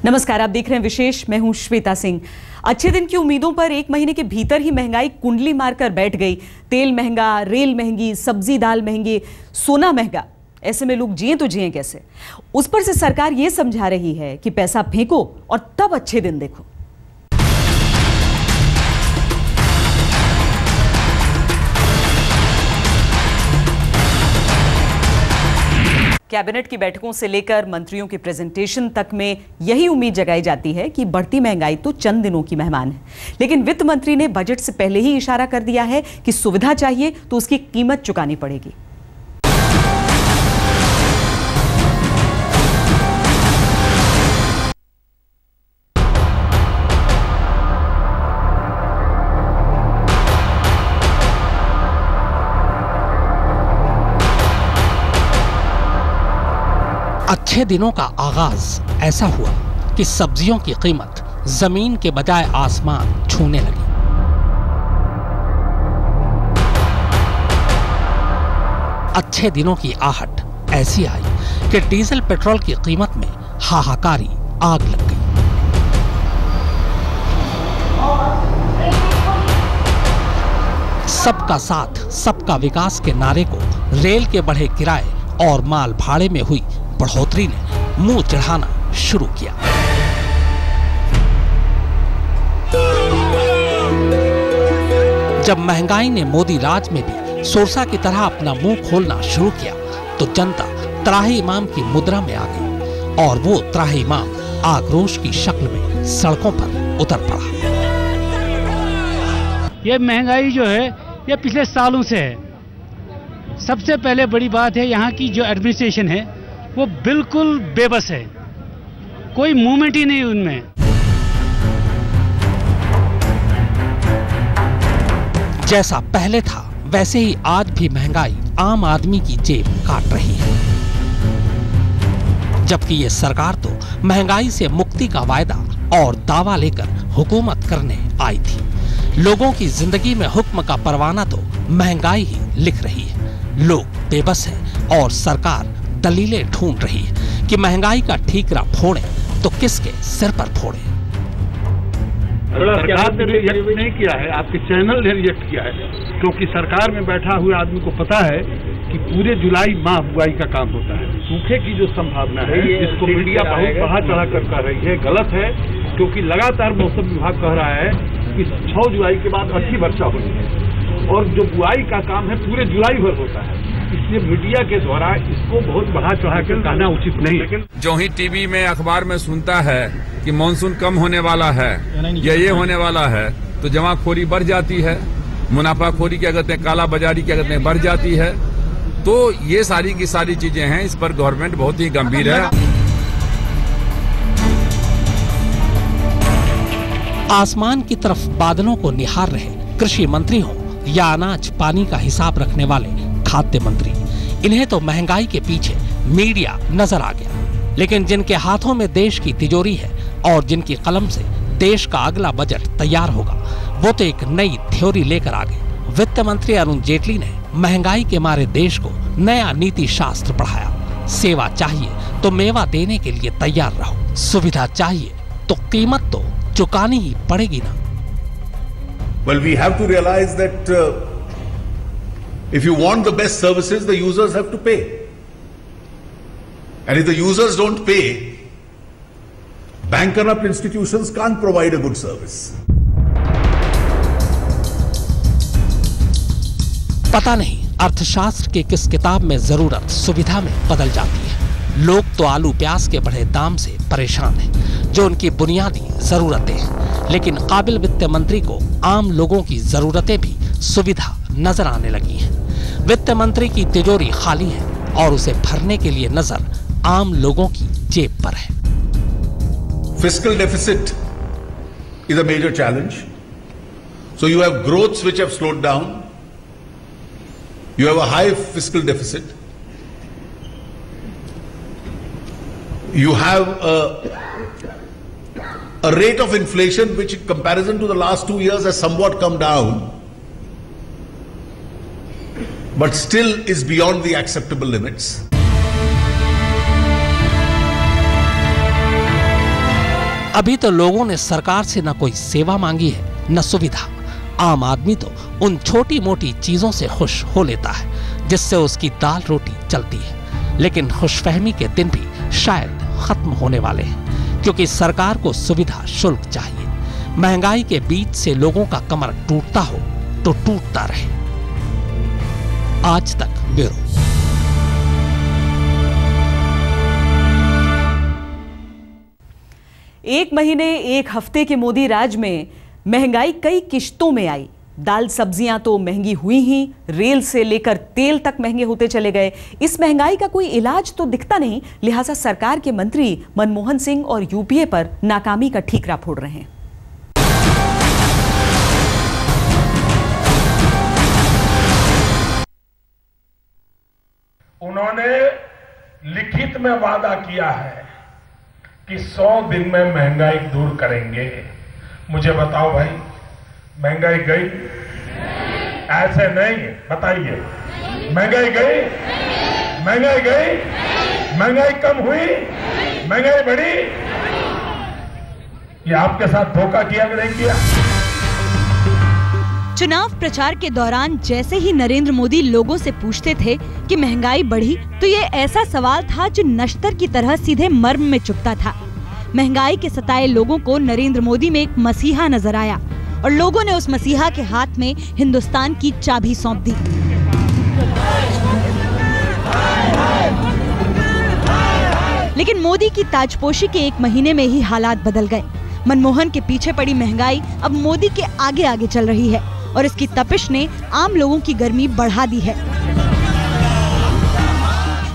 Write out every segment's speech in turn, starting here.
नमस्कार, आप देख रहे हैं विशेष। मैं हूं श्वेता सिंह। अच्छे दिन की उम्मीदों पर एक महीने के भीतर ही महंगाई कुंडली मारकर बैठ गई। तेल महंगा, रेल महंगी, सब्जी दाल महंगी, सोना महंगा। ऐसे में लोग जिए तो जिए कैसे? उस पर से सरकार यह समझा रही है कि पैसा फेंको और तब अच्छे दिन देखो। कैबिनेट की बैठकों से लेकर मंत्रियों के प्रेजेंटेशन तक में यही उम्मीद जगाई जाती है कि बढ़ती महंगाई तो चंद दिनों की मेहमान है। लेकिन वित्त मंत्री ने बजट से पहले ही इशारा कर दिया है कि सुविधा चाहिए तो उसकी कीमत चुकानी पड़ेगी। अच्छे दिनों का आगाज ऐसा हुआ कि सब्जियों की कीमत जमीन के बजाय आसमान छूने लगी। अच्छे दिनों की आहट ऐसी आई कि डीजल पेट्रोल की कीमत में हाहाकारी आग लग गई। सबका साथ सबका विकास के नारे को रेल के बढ़े किराए और माल भाड़े में हुई बढ़ोतरी ने मुंह चढ़ाना शुरू किया। जब महंगाई ने मोदी राज में भी सोरसा की तरह अपना मुंह खोलना शुरू किया तो जनता त्राही इमाम की मुद्रा में आ गई और वो त्राही इमाम आक्रोश की शक्ल में सड़कों पर उतर पड़ा। ये महंगाई जो है ये पिछले सालों से है। सबसे पहले बड़ी बात है यहाँ की जो एडमिनिस्ट्रेशन है वो बिल्कुल बेबस है, कोई मूवमेंट ही नहीं उनमें। जैसा पहले था वैसे ही आज भी महंगाई आम आदमी की जेब काट रही है। जबकि ये सरकार तो महंगाई से मुक्ति का वायदा और दावा लेकर हुकूमत करने आई थी। लोगों की जिंदगी में हुक्म का परवाना तो महंगाई ही लिख रही है। लोग बेबस हैं और सरकार दलीलें ढूंढ रही है कि महंगाई का ठीकरा फोड़े तो किसके सिर पर फोड़े। सरकार ने रिएक्ट नहीं किया है, आपके चैनल ने रिएक्ट किया है, क्योंकि सरकार में बैठा हुए आदमी को पता है कि पूरे जुलाई माह बुआई का काम होता है। सूखे की जो संभावना है इसको मीडिया बहुत बढ़ा चढ़ा कर कह रही है, गलत है। क्योंकि लगातार मौसम विभाग कह रहा है कि 6 जुलाई के बाद अच्छी वर्षा होनी है और जो बुआई का काम है पूरे जुलाई भर होता है। इसलिए मीडिया के द्वारा इसको बहुत बढ़ा चढ़ा कर कहना उचित नहीं है। जो ही टीवी में अखबार में सुनता है कि मानसून कम होने वाला है या ये होने वाला है तो जमाखोरी बढ़ जाती है, मुनाफाखोरी क्या कहते हैं, काला बाजारी क्या कहते हैं, बढ़ जाती है। तो ये सारी की सारी चीजें हैं, इस पर गवर्नमेंट बहुत ही गंभीर है। आसमान की तरफ बादलों को निहार रहे कृषि मंत्री हो या अनाज पानी का हिसाब रखने वाले खाद्य मंत्री, इन्हें तो महंगाई के पीछे मीडिया नजर आ गया। लेकिन जिनके हाथों में देश की तिजोरी है और जिनकी कलम से देश का अगला बजट तैयार होगा, वो तो एक नई थ्योरी लेकर आ गए। वित्त मंत्री अरुण जेटली ने महंगाई के मारे देश को नया नीति शास्त्र पढ़ाया। सेवा चाहिए तो मेवा देने के लिए तैयार रहो, सुविधा चाहिए तो कीमत तो चुकानी ही पड़ेगी ना। Well, we have to realize that if you want the best services, the users have to pay. And if the users don't pay, bankrupt institutions can't provide a good service. पता नहीं अर्थशास्त्र के किस किताब में जरूरत सुविधा में बदल जाती है। लोग तो आलू प्याज के बढ़े दाम से परेशान हैं, जो उनकी बुनियादी जरूरतें हैं। लेकिन काबिल वित्त मंत्री को आम लोगों की जरूरतें भी सुविधा नजर आने लगी हैं। वित्त मंत्री की तिजोरी खाली है और उसे भरने के लिए नजर आम लोगों की जेब पर है। Fiscal deficit is a major challenge. So you have growths which have slowed down. You have a high fiscal deficit. You have a rate of inflation which in comparison to the last 2 years has somewhat come down, but still is beyond the acceptable limits. अभी तो लोगों ने सरकार से न कोई सेवा मांगी है न सुविधा। आम आदमी तो उन छोटी मोटी चीजों से खुश हो लेता है जिससे उसकी दाल रोटी चलती है। लेकिन खुशफहमी के दिन भी शायद खत्म होने वाले हैं, क्योंकि सरकार को सुविधा शुल्क चाहिए। महंगाई के बीच से लोगों का कमर टूटता हो तो टूटता रहे। आज तक ब्यूरो। एक महीने एक हफ्ते के मोदी राज में महंगाई कई किश्तों में आई। दाल सब्जियां तो महंगी हुई ही, रेल से लेकर तेल तक महंगे होते चले गए। इस महंगाई का कोई इलाज तो दिखता नहीं, लिहाजा सरकार के मंत्री मनमोहन सिंह और यूपीए पर नाकामी का ठीकरा फोड़ रहे हैं। उन्होंने लिखित में वादा किया है कि 100 दिन में महंगाई दूर करेंगे। मुझे बताओ भाई, महंगाई गई? ऐसे नहीं, बताइए, महंगाई गई? महंगाई गई? महंगाई कम हुई? महंगाई बढ़ी? ये आपके साथ धोखा किया कि नहीं किया? चुनाव प्रचार के दौरान जैसे ही नरेंद्र मोदी लोगों से पूछते थे कि महंगाई बढ़ी, तो ये ऐसा सवाल था जो नश्तर की तरह सीधे मर्म में चुभता था। महंगाई के सताए लोगों को नरेंद्र मोदी में एक मसीहा नजर आया और लोगों ने उस मसीहा के हाथ में हिंदुस्तान की चाबी सौंप दी। लेकिन मोदी की ताजपोशी के एक महीने में ही हालात बदल गए। मनमोहन के पीछे पड़ी महंगाई अब मोदी के आगे आगे चल रही है और इसकी तपिश ने आम लोगों की गर्मी बढ़ा दी है।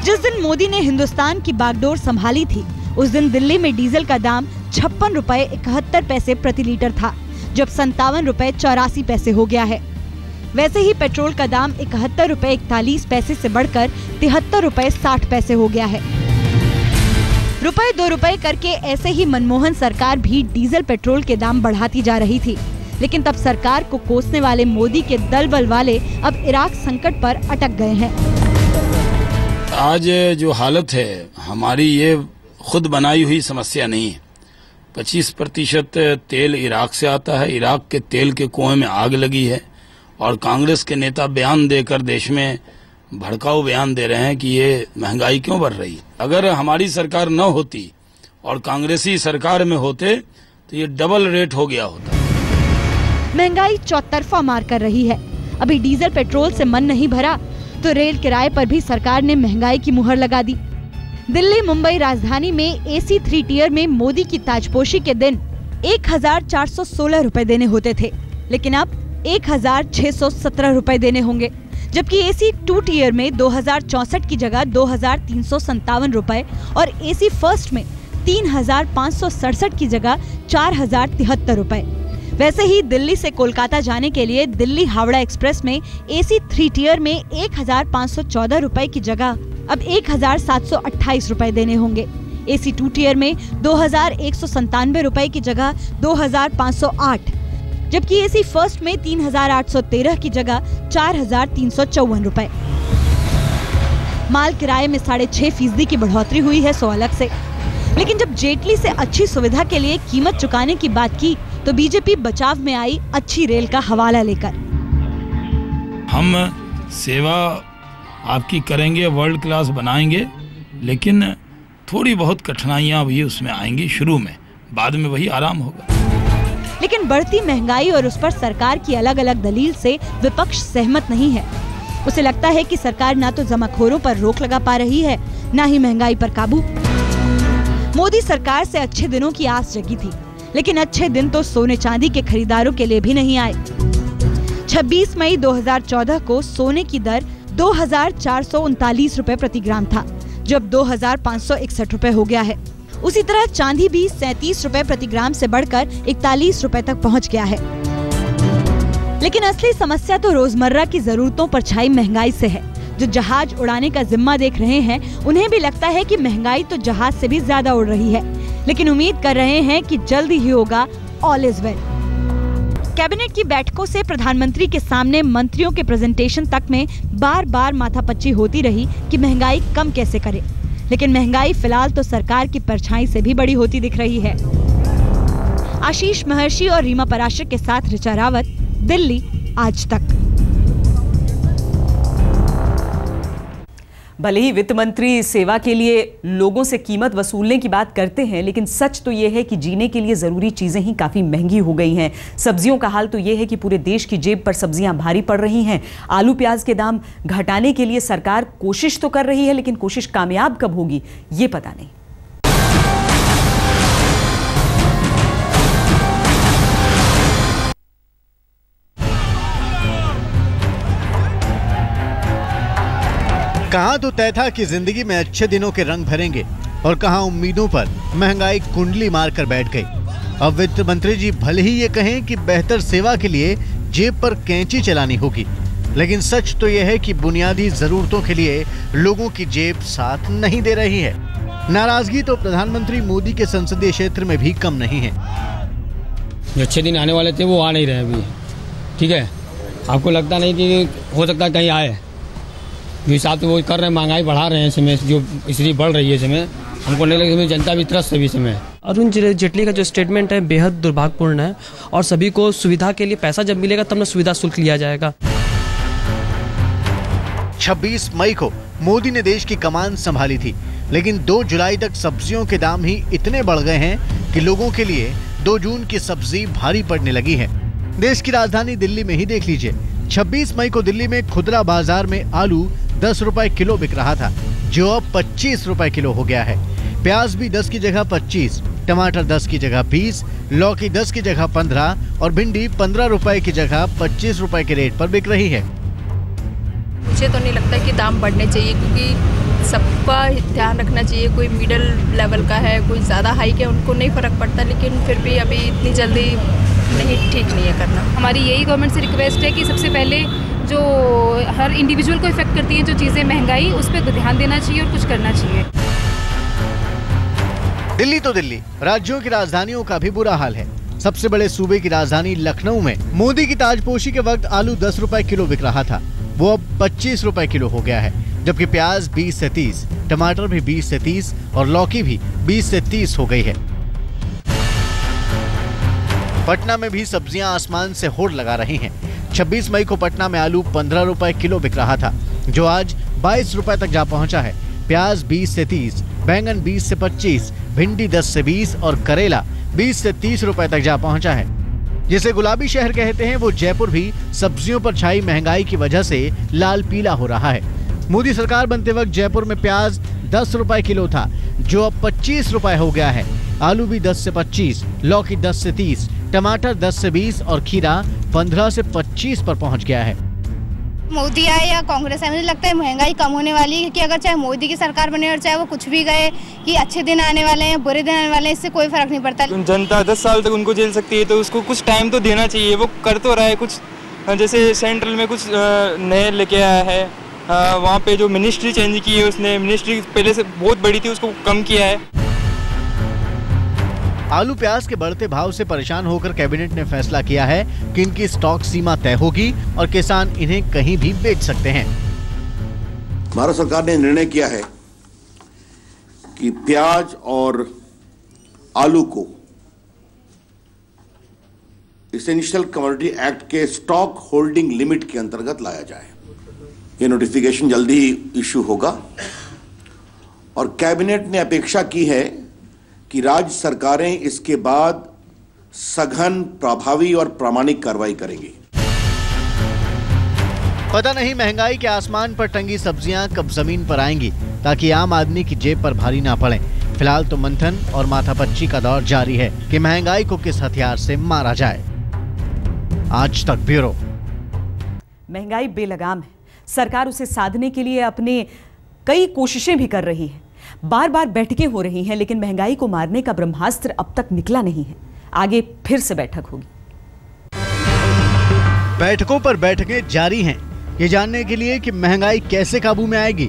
जिस दिन मोदी ने हिंदुस्तान की बागडोर संभाली थी, उस दिन दिल्ली में डीजल का दाम 56 रुपए 71 पैसे प्रति लीटर था, जब 57 रुपए 84 पैसे हो गया है। वैसे ही पेट्रोल का दाम 71 रुपए 41 पैसे से बढ़कर 73 रुपए 60 पैसे हो गया है। रुपए 2 रुपए करके ऐसे ही मनमोहन सरकार भी डीजल पेट्रोल के दाम बढ़ाती जा रही थी। लेकिन तब सरकार को कोसने वाले मोदी के दल बल वाले अब इराक संकट पर अटक गए हैं। आज जो हालत है हमारी, ये खुद बनाई हुई समस्या नहीं है। 25% तेल इराक से आता है। इराक के तेल के कुएं में आग लगी है और कांग्रेस के नेता बयान देकर देश में भड़काऊ बयान दे रहे हैं कि ये महंगाई क्यों बढ़ रही है। अगर हमारी सरकार न होती और कांग्रेसी सरकार में होते तो ये डबल रेट हो गया होता। महंगाई चौतरफा मार कर रही है। अभी डीजल पेट्रोल से मन नहीं भरा तो रेल किराए पर भी सरकार ने महंगाई की मुहर लगा दी। दिल्ली मुंबई राजधानी में AC 3 टियर में मोदी की ताजपोशी के दिन 1416 रुपए देने होते थे, लेकिन अब 1617 रुपए देने होंगे। जबकि AC 2 टियर में 2064 की जगह 2357 रुपए और AC फर्स्ट में 3567 की जगह 4073 रुपए। वैसे ही दिल्ली से कोलकाता जाने के लिए दिल्ली हावड़ा एक्सप्रेस में AC 3 टियर में 1514 रुपए की जगह अब 1728 रुपए देने होंगे। AC 2 टियर में 2197 रुपए की जगह 2508, जबकि AC फर्स्ट में 3813 की जगह 4354 रुपए। माल किराए में 6.5% की बढ़ोतरी हुई है, सो अलग से। लेकिन जब जेटली से अच्छी सुविधा के लिए कीमत चुकाने की बात की तो बीजेपी बचाव में आई अच्छी रेल का हवाला लेकर। हम सेवा आपकी करेंगे, वर्ल्ड क्लास बनाएंगे, लेकिन थोड़ी बहुत कठिनाइयां भी उसमें आएंगी शुरू में, बाद में वही आराम होगा। लेकिन बढ़ती महंगाई और उस पर सरकार की अलग अलग दलील से विपक्ष सहमत नहीं है। उसे लगता है कि सरकार ना तो जमाखोरों पर रोक लगा पा रही है, ना ही महंगाई पर काबू। मोदी सरकार से अच्छे दिनों की आस जगी थी, लेकिन अच्छे दिन तो सोने चांदी के खरीदारों के लिए भी नहीं आए। 26 मई 2014 को सोने की दर 2439 रुपए प्रति ग्राम था, जब 2561 रुपए हो गया है। उसी तरह चांदी भी 37 रुपए प्रति ग्राम से बढ़कर 41 रुपए तक पहुंच गया है। लेकिन असली समस्या तो रोजमर्रा की जरूरतों पर छाई महंगाई से है। जो जहाज उड़ाने का जिम्मा देख रहे हैं, उन्हें भी लगता है कि महंगाई तो जहाज से भी ज्यादा उड़ रही है, लेकिन उम्मीद कर रहे हैं कि जल्दी ही होगा ऑल इज वेल। कैबिनेट की बैठकों से प्रधानमंत्री के सामने मंत्रियों के प्रेजेंटेशन तक में बार बार माथापच्ची होती रही कि महंगाई कम कैसे करें, लेकिन महंगाई फिलहाल तो सरकार की परछाई से भी बड़ी होती दिख रही है। आशीष महर्षि और रीमा पराशर के साथ ऋचा रावत, दिल्ली आज तक। भले ही वित्त मंत्री सेवा के लिए लोगों से कीमत वसूलने की बात करते हैं, लेकिन सच तो यह है कि जीने के लिए जरूरी चीजें ही काफी महंगी हो गई हैं। सब्जियों का हाल तो यह है कि पूरे देश की जेब पर सब्जियां भारी पड़ रही हैं। आलू प्याज के दाम घटाने के लिए सरकार कोशिश तो कर रही है, लेकिन कोशिश कामयाब कब होगी ये पता नहीं। कहां तो तय था कि जिंदगी में अच्छे दिनों के रंग भरेंगे और कहां उम्मीदों पर महंगाई कुंडली मारकर बैठ गई। अब वित्त मंत्री जी भले ही ये कहें कि बेहतर सेवा के लिए जेब पर कैंची चलानी होगी, लेकिन सच तो यह है कि बुनियादी जरूरतों के लिए लोगों की जेब साथ नहीं दे रही है। नाराजगी तो प्रधानमंत्री मोदी के संसदीय क्षेत्र में भी कम नहीं है। जो अच्छे दिन आने वाले थे वो आ नहीं रहे अभी। ठीक है, आपको लगता नहीं कि हो सकता है कहीं आए? जो हिसाब से वो कर रहे हैं, महंगाई बढ़ा रहे हैं समय, जो इसलिए बढ़ रही है समय, हमको नहीं लगता कि जनता भी त्रस्त है समय। अरुण जेटली का जो स्टेटमेंट है बेहद दुर्भाग्यपूर्ण है और सभी को सुविधा के लिए पैसा जब मिलेगा तब न सुविधा शुल्क लिया जाएगा। 26 मई को मोदी ने देश की कमान संभाली थी, लेकिन 2 जुलाई तक सब्जियों के दाम ही इतने बढ़ गए हैं कि लोगों के लिए 2 जून की सब्जी भारी पड़ने लगी है। देश की राजधानी दिल्ली में ही देख लीजिए, 26 मई को दिल्ली में खुदरा बाजार में आलू 10 रुपए किलो बिक रहा था, जो अब 25 रुपए किलो हो गया है। प्याज भी 10 की जगह 25, टमाटर 10 की जगह 20, लौकी 10 की जगह 15 और भिंडी 15 रुपए की जगह 25 रुपए के रेट पर बिक रही है। मुझे तो नहीं लगता कि दाम बढ़ने चाहिए, क्योंकि सबका ध्यान रखना चाहिए। कोई मिडिल लेवल का है, कोई ज़्यादा हाई के, उनको नहीं फ़र्क पड़ता, लेकिन फिर भी अभी इतनी जल्दी नहीं, ठीक नहीं है करना। हमारी यही गवर्नमेंट से रिक्वेस्ट है कि सबसे पहले जो हर इंडिविजुअल को इफेक्ट करती हैं जो चीज़ें, महंगाई, उस पर ध्यान देना चाहिए और कुछ करना चाहिए। दिल्ली तो दिल्ली, राज्यों की राजधानियों का भी बुरा हाल है। सबसे बड़े सूबे की राजधानी लखनऊ में मोदी की ताजपोशी के वक्त आलू 10 रुपए किलो बिक रहा था, वो अब 25 रुपए किलो हो गया है, जबकि प्याज 20 से 30, टमाटर भी 20 से 30 और लौकी भी 20 से 30 हो गई है। पटना में भी सब्जियां आसमान से होड़ लगा रही हैं। 26 मई को पटना में आलू 15 रुपए किलो बिक रहा था, जो आज 22 रुपए तक जा पहुंचा है। प्याज 20 से 30, बैंगन 20 से 25, भिंडी 10 से 20 और करेला 20 से 30 रुपए तक जा पहुंचा है। जिसे गुलाबी शहर कहते हैं, वो जयपुर भी सब्जियों पर छाई महंगाई की वजह से लाल पीला हो रहा है। मोदी सरकार बनते वक्त जयपुर में प्याज 10 रुपए किलो था, जो अब 25 रुपए हो गया है। आलू भी 10 से 25, लौकी 10 से 30, टमाटर 10 से 20 और खीरा 15 से 25 पर पहुंच गया है। मोदी आए या कांग्रेस आए, मुझे लगता है महंगाई कम होने वाली है, क्योंकि अगर चाहे मोदी की सरकार बने और चाहे वो कुछ भी गए, कि अच्छे दिन आने वाले हैं, बुरे दिन आने वाले हैं, इससे कोई फर्क नहीं पड़ता। जनता 10 साल तक उनको झेल सकती है, तो उसको कुछ टाइम तो देना चाहिए। वो कर तो रहा है कुछ, जैसे सेंट्रल में कुछ नए लेके आया है, वहाँ पे जो मिनिस्ट्री चेंज की है उसने, मिनिस्ट्री पहले से बहुत बड़ी थी उसको कम किया है। आलू प्याज के बढ़ते भाव से परेशान होकर कैबिनेट ने फैसला किया है कि इनकी स्टॉक सीमा तय होगी और किसान इन्हें कहीं भी बेच सकते हैं। भारत सरकार ने निर्णय किया है कि प्याज और आलू को एसेंशियल कमोडिटी एक्ट के स्टॉक होल्डिंग लिमिट के अंतर्गत लाया जाए। ये नोटिफिकेशन जल्दी ही इश्यू होगा और कैबिनेट ने अपेक्षा की है कि राज्य सरकारें इसके बाद सघन, प्रभावी और प्रामाणिक कार्रवाई करेंगी। पता नहीं महंगाई के आसमान पर टंगी सब्जियां कब जमीन पर आएंगी, ताकि आम आदमी की जेब पर भारी ना पड़े। फिलहाल तो मंथन और माथापच्ची का दौर जारी है कि महंगाई को किस हथियार से मारा जाए। आज तक ब्यूरो। महंगाई बेलगाम है, सरकार उसे साधने के लिए अपने कई कोशिशें भी कर रही है। बार बार बैठकें हो रही हैं, लेकिन महंगाई को मारने का ब्रह्मास्त्र अब तक निकला नहीं है। आगे फिर से बैठक होगी। बैठकों पर बैठकें जारी हैं, ये जानने के लिए कि महंगाई कैसे काबू में आएगी।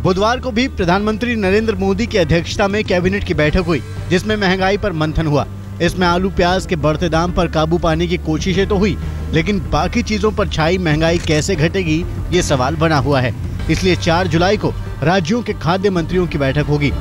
बुधवार को भी प्रधानमंत्री नरेंद्र मोदी की अध्यक्षता में कैबिनेट की बैठक हुई, जिसमें महंगाई पर मंथन हुआ। इसमें आलू प्याज के बढ़ते दाम पर काबू पाने की कोशिशें तो हुई, लेकिन बाकी चीजों पर छाई महंगाई कैसे घटेगी, ये सवाल बना हुआ है। इसलिए 4 जुलाई को राज्यों के खाद्य मंत्रियों की बैठक होगी।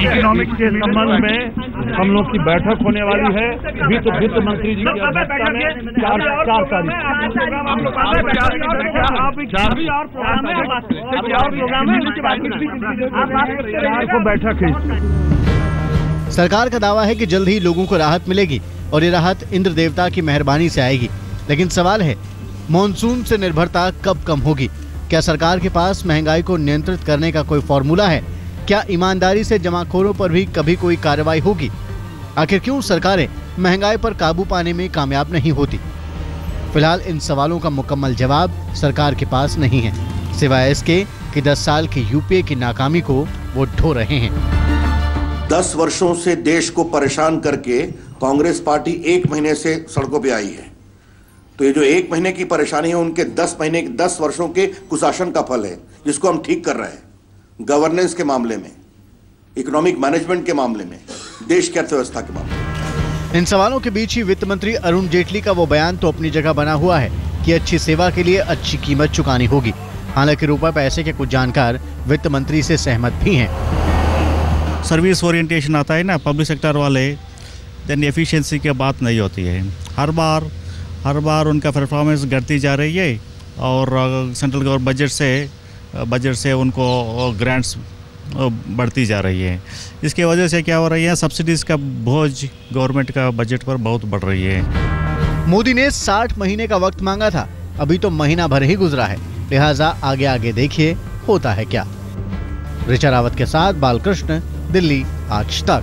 इकोनॉमिक्स के संबंध में हम लोग की बैठक होने वाली है वित्त मंत्री जी की अध्यक्षता में 4 तारीख को बैठक है। सरकार का दावा है कि जल्द ही लोगों को राहत मिलेगी और ये राहत इंद्र देवता की मेहरबानी से आएगी। लेकिन सवाल है, मॉनसून से निर्भरता कब कम होगी? क्या सरकार के पास महंगाई को नियंत्रित करने का कोई फॉर्मूला है? क्या ईमानदारी से जमाखोरों पर भी कभी कोई कार्रवाई होगी? आखिर क्यों सरकारें महंगाई पर काबू पाने में कामयाब नहीं होती? फिलहाल इन सवालों का मुकम्मल जवाब सरकार के पास नहीं है, सिवाय इसके कि 10 साल की यूपीए की नाकामी को वो ढो रहे हैं। 10 वर्षों से देश को परेशान करके कांग्रेस पार्टी 1 महीने से सड़कों पे आई है। तो ये जो 1 महीने की परेशानी है उनके 10 वर्षों के कुशासन का फल है, जिसको हम ठीक कर रहे हैं। गवर्नेंस के मामले में, इकोनॉमिक मैनेजमेंट के मामले में, देश की अर्थव्यवस्था के मामले में। इन सवालों के बीच ही वित्त मंत्री अरुण जेटली का वो बयान तो अपनी जगह बना हुआ है कि अच्छी सेवा के लिए अच्छी कीमत चुकानी होगी। हालांकि रुपए पैसे के कुछ जानकार वित्त मंत्री से सहमत भी हैं। सर्विस ओरिएंटेशन आता है ना पब्लिक सेक्टर वाले, देन एफिशिएंसी की बात नहीं होती है। हर बार उनका परफॉर्मेंस घटती जा रही है और सेंट्रल गवर्नमेंट बजट से उनको ग्रांट्स बढ़ती जा रही है। इसकी वजह से क्या हो रही है, सब्सिडीज का बोझ गवर्नमेंट का बजट पर बहुत बढ़ रही है। मोदी ने 60 महीने का वक्त मांगा था, अभी तो महीना भर ही गुजरा है, लिहाजा आगे देखिए होता है क्या। ऋचा रावत के साथ बालकृष्ण, दिल्ली आज तक।